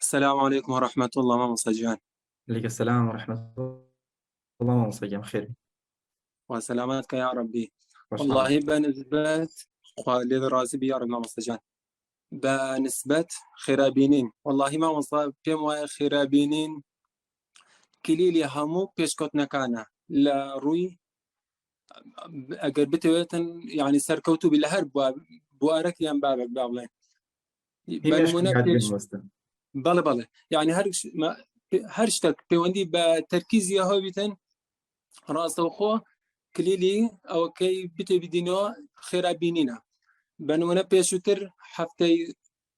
السلام عليكم ورحمة الله ماما سجان. عليك السلام ورحمة الله وبركاته بخير. وسلامتك يا ربي. خوش حالك. والله بنسبة خالد رازي بيار ماما سجان بنسبة خرابينين والله ما وصل بيم خرابينين كليلي همو بيشكوت نكانا لا روي اگر بتويتن يعني سركوتو بالهرب بوارك يان بابك بابلين هي مش بنمونا قاعد بين بيش وسط. بلا يعني هرشتك بيوندي بتركيز يا بيتن راس وخو كليلي او كي بيتي بدينو خرابينينا بنمونا بيشوتر حفتي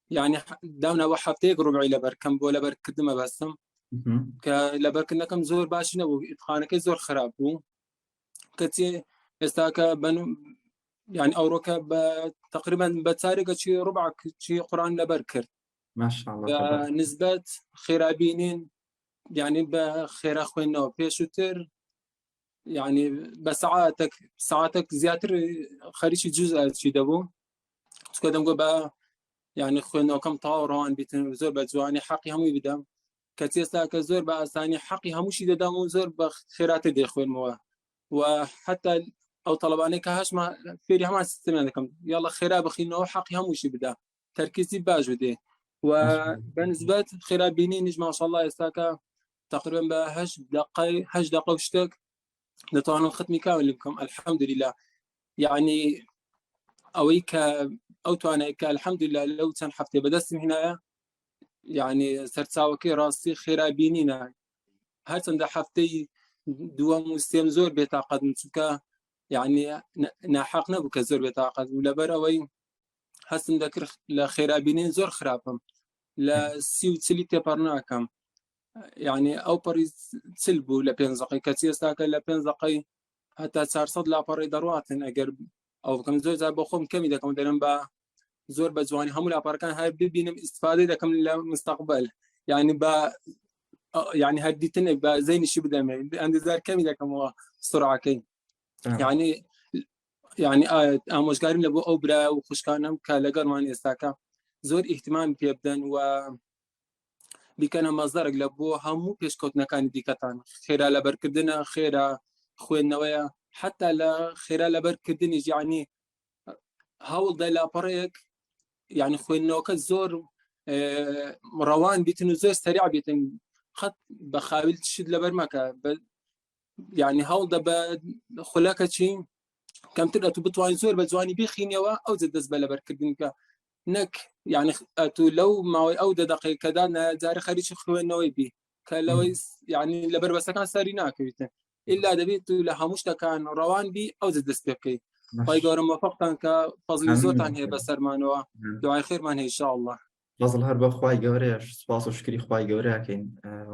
يعني داونا وحفتي ربعي لبر كم بو لبر كدمه بسم مهم. كلبر كنا كم زور باش نبو خانك زور خراب بو كتي استاكا بن يعني اوروكا تقريبا بتسارق شي ربع شي قران لبر كرت ما شاء الله تبارك. بنسبة خرابينين يعني بخير اخوينا بيشوتر يعني ساعاتك زياتر خارج جزء شي دبو تقدم بقى يعني خوينا كم طاوران بيتن زور بجواني حقي هم يبدم كتيسا كزور بقى ثاني حقي هم شي ددام زور بخيرات دي خوين موا وحتى او طلباني كهاش ما فيري هم استمع لكم يلا خيرا بخينا حقي هم شي بدا تركيزي باج بدي ما شاء الله. وبالنسبه خيرا بيني ما شاء الله يستاكا تقريبا بقى هش دقه وشتك لطوان ختمي كامل لكم الحمد لله يعني اويك او انا الحمد لله لو كان حفتي بدست هنا يعني سرساوكي راسي خرابينينا هل سند حفتي دوا مستيم زور بيتاقد نتوكا يعني ناحقنا بك زور بيتاقد ولا براوي حسن ذكر لا خرابينين زور خرابهم لا سيو تسلي تبرناكم يعني او بريز تسلبو لا بينزقي كتير ساكا لا بينزقي حتى صار صد لا بري دروات اگر او كم زور زي بخوم كم اذا كم دلن با زور بزواني هم لا بركان هاي ببينم استفاده اذا كم للمستقبل يعني با يعني هديتني با زين الشي بدمي عندي زار كم اذا كم سرعه كي تمام. يعني مش قارن لبو اوبرا وخشكانم كالجر ماني استاكا زور اهتمام بيبدن و بكنا مصدر لبو همو بيشكوتنا كان ديكتان خيرا لبركدنا خيرا خوين نويا حتى لا خيرا لبركدني يعني هاول دا لا بريك يعني خوين نوكا زور روان بيتن زور سريع بيتن خط بخاول تشد لبرمكا يعني هاول دا خلاكا شي كم تقدر تبطوان زور بزواني بيخينيوا او زد زباله بركدنك نك يعني اتو لو ما او دقيقه كذا زار خريج خوين نوي بي مم. كلويس يعني لبر بس كان ساريناك الا دبيت لها كان روان بي او زد سبيكي باي مش قور موفقتا كفضل زوتان آمين. هي بسرمانوا دعاء خير من هي ان شاء الله. فضل هەر بە خوای گەورەیەش سوپاس و شکری خوای گەورەکەین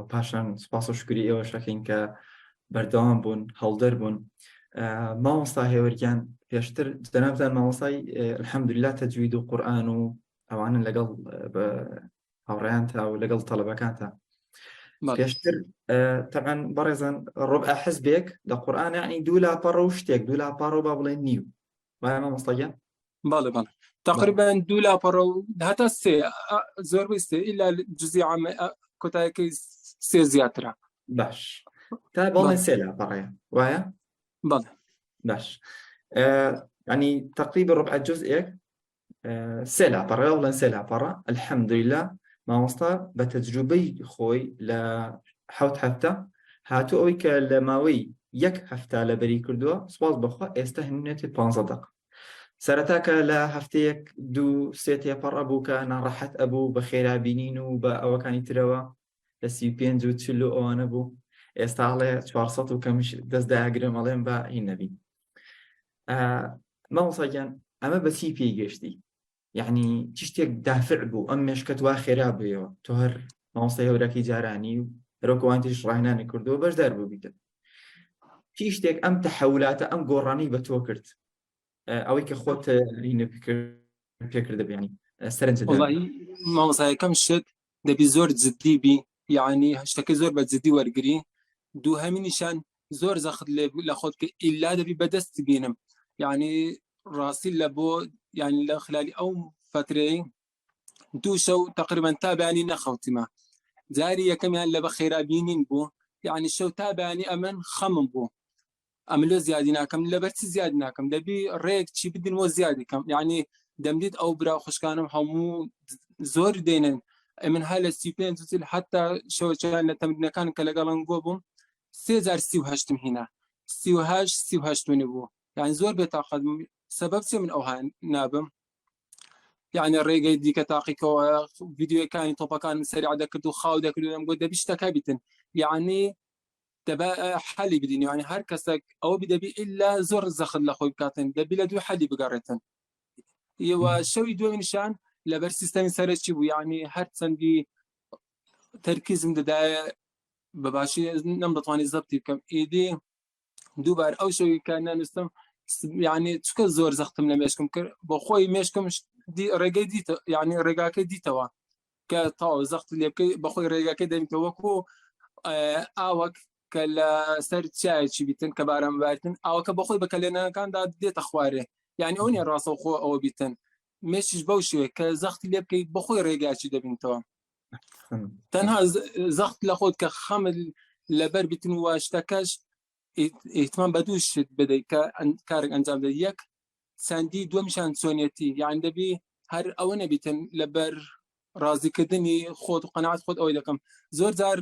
پاشان سوپاس و شکری ئێوەشەکەین کە بەردەوام بوون هەڵدەر بوون. مامۆستا هێوەرگیان پێشتر جەنابتان مامۆستای الحەمدوللا تەجوید و قورئان و ئەوانن لەگەڵ هاوڕێیانتە و لەگەڵ تەڵەبەکانتە پێشتر طبعا بەڕێزان ڕبع حزبێک لە قورئان یعنی دوو لاپەڕە و شتێک دوو لاپەڕە و با بڵێن نیو وایە مامۆستاگیان بله تقريبا دولا برو حتى زور بيستي الا جزء عام كتاكي زياترا. باش تا بەڵێن بله سێ لاپەڕەیە وایە بله باش يعني تقريبا ربع جزئك سێ لاپەڕە بڵێن سێ لاپەڕە الحەمدوللا مامۆستا بە تەجروبەی خۆی لە حەوت هەفتە هاتوو ئەوەی کە لە ماوەی یەک هەفتە لەبەری کردووە سوپاس بەخوا ئێستا هێنێتی 15 دقیقە سەرەتا کە لە هەفتەیەک دوو سێ تێپەڕ ئەبوو کە ناڕەحەت ئەبوو بە خێرابینین و بە ئەوەکانی ترەوە لە 35 و 40 ئەوانە بوو ئێستا هەڵێ 400 و کەمیش دەستداگرم ئەڵێم بە هین نەبین. مامۆستاگیان ئەمە بە چی پێی گەشتی یعنی چ شتێک دافع بوو ئەم مێشکەت وا خێرا بێەوە تۆ هەر مامۆستای هەورەکەی جارانی و هەرۆکەوانتیش ڕاهێنانی کردووە بەشدار بوو بیتە چی شتێک ئەم تەحەولاتە ئەم گۆڕانی بە تۆ کرد ئەوەی کە خۆت هینە پێکردە بێنی سەرنجدان والله ما وصاي كم شت دبي زور جدي بي يعني هشتكي زور بتزدي ورقري دو همي نشان زور زاخد لاخدك الا دبي بدست بينم يعني راسي لبو يعني خلالي او فترة دو شو تقريبا تابعني نخوتي ما جاری یەکەمیان لە بە خێرابینین بوو، یعنی شەو تابانی ئەمن خەمم بوو ئەمە لە زیادی ناکەم لەبەرچی زیاد ناکەم دەبی ڕێک چی بدنەوە زیادی کەم، یعنی دەمدید ئەو برا خوشکانم هەموو زۆر دێنن من هە لە 35 حتا شەوەیان لە تەمرینەکان کە لەگەڵم گۆ بووم 3038 هینا 38 بوو، یعنی زۆر بێتاقەت سەبەب چێ من ئەوها نابم، یعنی ڕێگەی دیکە تاقیکەوە ڤیدیۆەکانی تۆپەکان سەریع دەکرد و خاو دەکرد ئەم گۆ دەبی شتەکە بیتن، یعنی دەبا حەلی بدین، یعنی هەر کەسێک ئەوە بدەبی ئللا زۆر زەخت لە خۆی بکاتن دەبی لە دوو حەلی بگەڕێتن. شەوی دووەمی نیشان لەبەر سیستەمی سەرەکی بوو، یعنی هەر چەندی تەرکیزم دەدایە بەباشی نەم دەتوانانی زەبتی بکەم ئیدی دووبار ئەو شەوی کە نانوستم، یعنی چکە زۆر زەختم لە مێشکم کرد بۆ خۆی مێشکم ڕێگەی دیتە، یعنی ڕێگاکەی دیتەوە کە تاو زەخت لێ بکەی بەخۆی ڕێگاکەی دەمیتە وەکو ئاوەک کە لە سەر چایەکی بیتن کە باران بارتن ئاوەکە بەخۆی بە کەلێنەکاندا دێتە خوارێ، یعنی ئەو نیە ڕاستەوخۆ ئەوە بیتن مێشیش بەو شوێ کە زەختی لێ بکەیت بەخۆی ڕێگاچی دەبینتەوە. تەنها زەخت لە خۆت کە خەمت لەبەر بیتن و شتەکەش ئیتمان بە دوو شت بدەیت کە کارێک ئەنجام بدەیت، یەک چەندی دووەمیشان چۆنیەتی، یعنی دەبی هەر ئەوە نەبیتن لەبەر ڕازیکردنی خۆت و قەناعەت خۆت ئەوەی دەکەم زۆر جار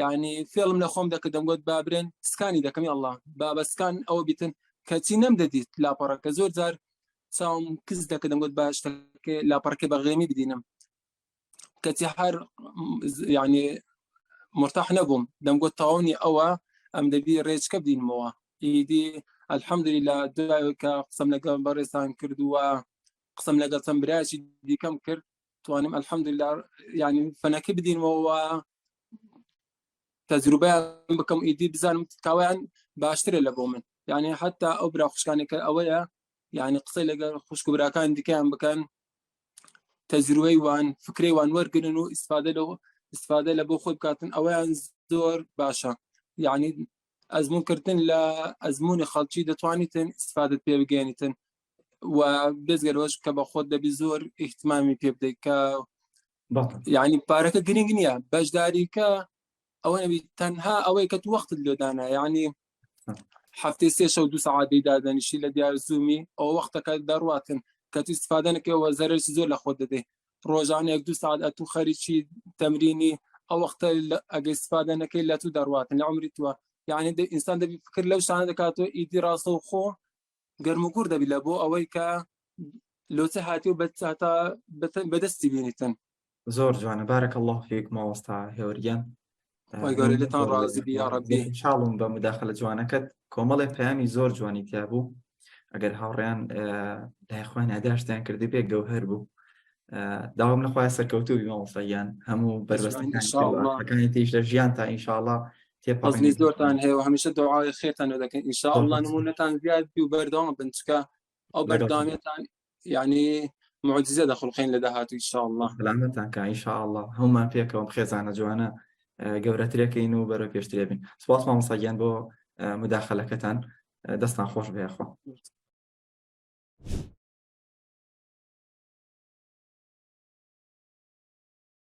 یعنی فێڵم لە خۆم دەکە دەمگوت بابرێن سکانی دەکەمی ئەڵڵا بابەسکان ئەوە بیتن کەچی نەمدەدیت لاپەڕەکە زۆر جار چاوم کز دەکە دەمگوت باش شتەکە لاپەڕەکە بە غێمی بدینم کەچی هەر یعنی مرتاح نەبووم دەمگوت تاوانی ئەوە ئەم دەبی ڕێچکە بدینمەوە. ئیدی الحەمدولیلا دوای کە قسەم لەگەڵ بەڕێزان کردووە قسەم لەگەڵ چەند برایەکی دیکەم کرد توانم الحەمدولیلا یعنی فەنەکە بدینمەوە تەجروبەیان بکەم ئیدی بزانم کاوایان باشترە لە بۆ من، یعنی حتا ئەو برا خوشکانێکە ئەوەیە یعنی قسەی لەگەڵ خوشک و براکان دیکەیان بکەن تەجروبەی وان فکرەی وان وەرگرن و ئیسفادە لە بۆ خۆی بکاتن ئەوەیان زۆر باشە، یعنی ئەزمونکردن لە ئەزمموی خەڵکی دەتوانیتن ئیسفادت پێ بگەێنیتن و بێزگەرەوەش کە بە خۆت دەبی زۆر ئیحتیمامی پێ بدەیت کە یعنی پارەکە گرنگ نییە بەشداریکە ئەوە نەبی تەنها ئەوەی کە تو وەختت لێدانە، یعنی هەفتەی 3 شەو 2 سەعات دەیدادەنیشی لە دیار زوومی ئەو وەختەکە دەڕواتن کە تو ئیسفادە نەکەوە زەرەرشی زۆر لە خۆت دەدەی ڕۆژانێک 2 ساعت ئەتوو خەریکی تەمرینی ئەو وەختە ئەگە ئیسفادە نەکەی لە تو دەڕواتن لە عمری تووە، یعنی ئینسان دەبی فکر لەو شانە دەکاتەوە ئیدی ڕاستە و خۆ گەرموگوور دەبی لە بۆ ئەوەی کە لۆچە هاتی و بەدەستی بینیتن. زۆر جوانە بارەکە الله فیک مامۆستا هێوریان خۆی گەورەی لێتان ڕازی بی یا ڕەبی. انشاءڵڵم بە مداخلە جوانەکەت کۆمەڵی پەیامی زۆر جوانی تیا بوو ئەگەر هاوڕێیان لای خۆیان ئاداشتیان کردی پێک گەوهەر بوو داوام لەخوای سەرکەوتووی مامۆستایان هەموو بەربەستەکانی تیش لە ژیان تا ئینشاءڵڵا حەزنی زۆرتان هەیە و هەمیشە دوعای خێرتان دەکەین ئینشاءڵڵا نمونەتان زیاد بی و بەردەوام بن چکە ئەو بەردەوامیەتان یعنی معجزە دەخڵقین لە داهاتوو ئینشاءڵڵا سلامەتان کە ئینشاءڵڵا هەمومان پێکەوە خێزانە جوانە گەورەترەکەین و بەرەو پێشترێ بین. سپاس مامۆستاگیان بۆ مداخلەکەتان دەستان خۆش بێخوا.